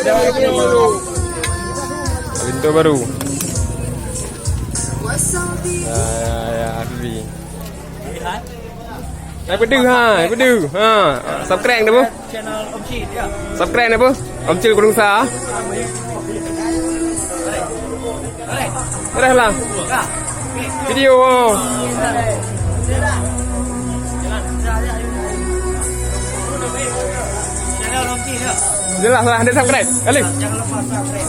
Pintu baru. Ya, Habibi. Pedu ha, pedu. Ha, subscribe dah bu. Channel Om Cil ya. Subscribe dah bu. Om Cil Gunung Sa. Dah lah. Video. Channel Om Cil ya. Jelas lah, anda subscribe. Kali. Jangan lupa subscribe.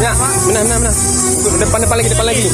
Ya, benar. Depan lagi.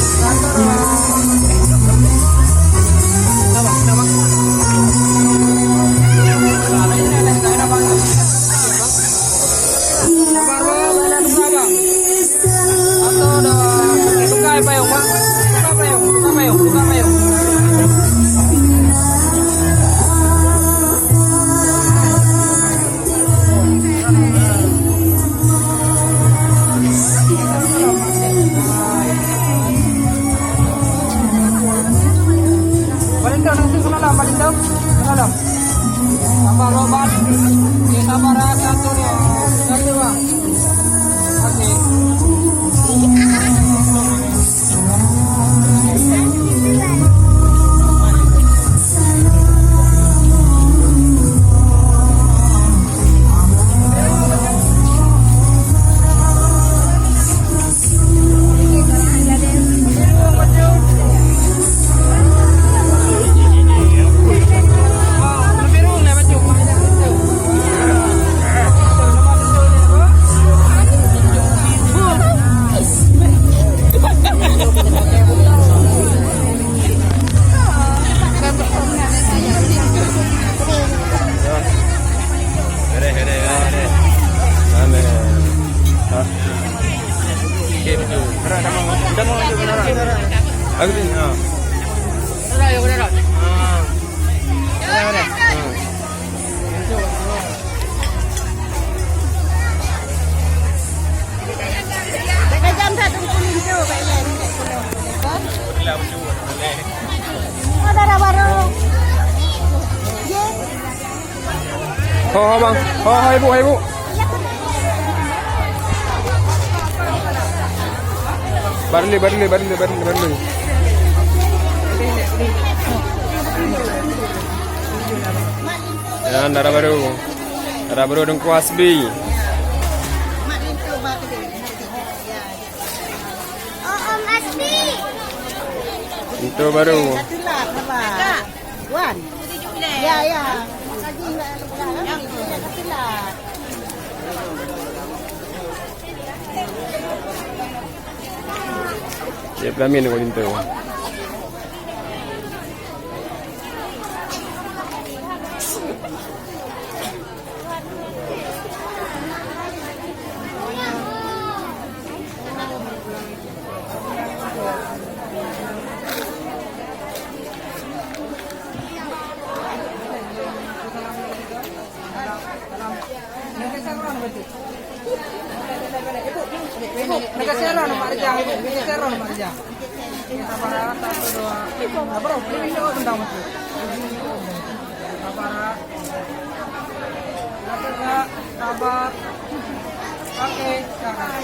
Aku ni. Jam 1 pintu, Pak Yan. Ada dah baru. Ye. Ho bang. Ho ibu, ibu. Barli. Yan, darah baru dengan kuas B. Om Asbi. Itu baru. Katulah apa? Wan. Ya. Kaji enggak katulah. Dia pelamin dengan itu. Nagkasero ng Marja. Nagkasero ng Marja. Para tayo doa. Abro, pili ko tanda mo. Para Nagka sabar. Okay, kakak.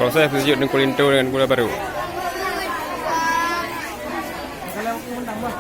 Proses sejut dengan kulinto dengan gula baru. Kalau undang bah.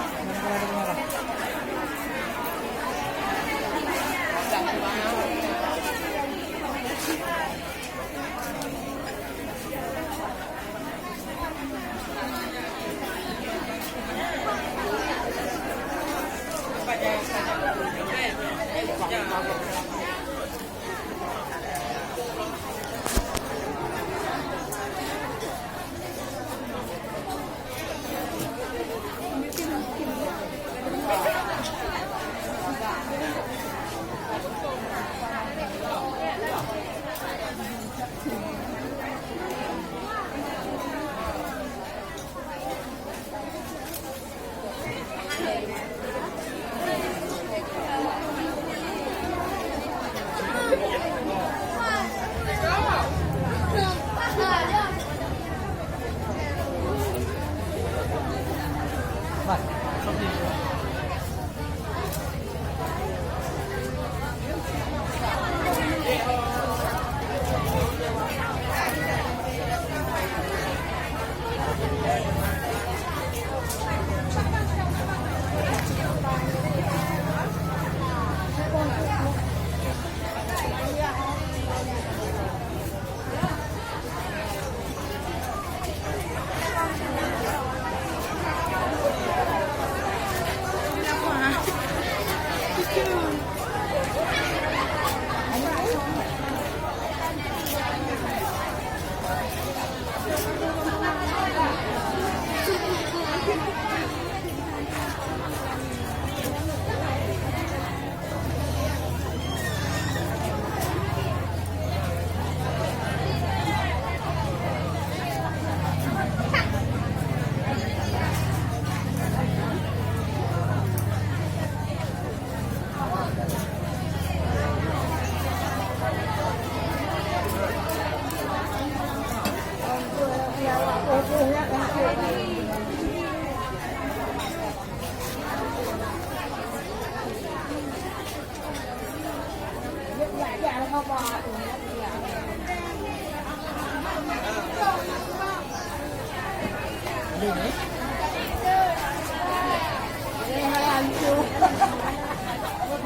Ini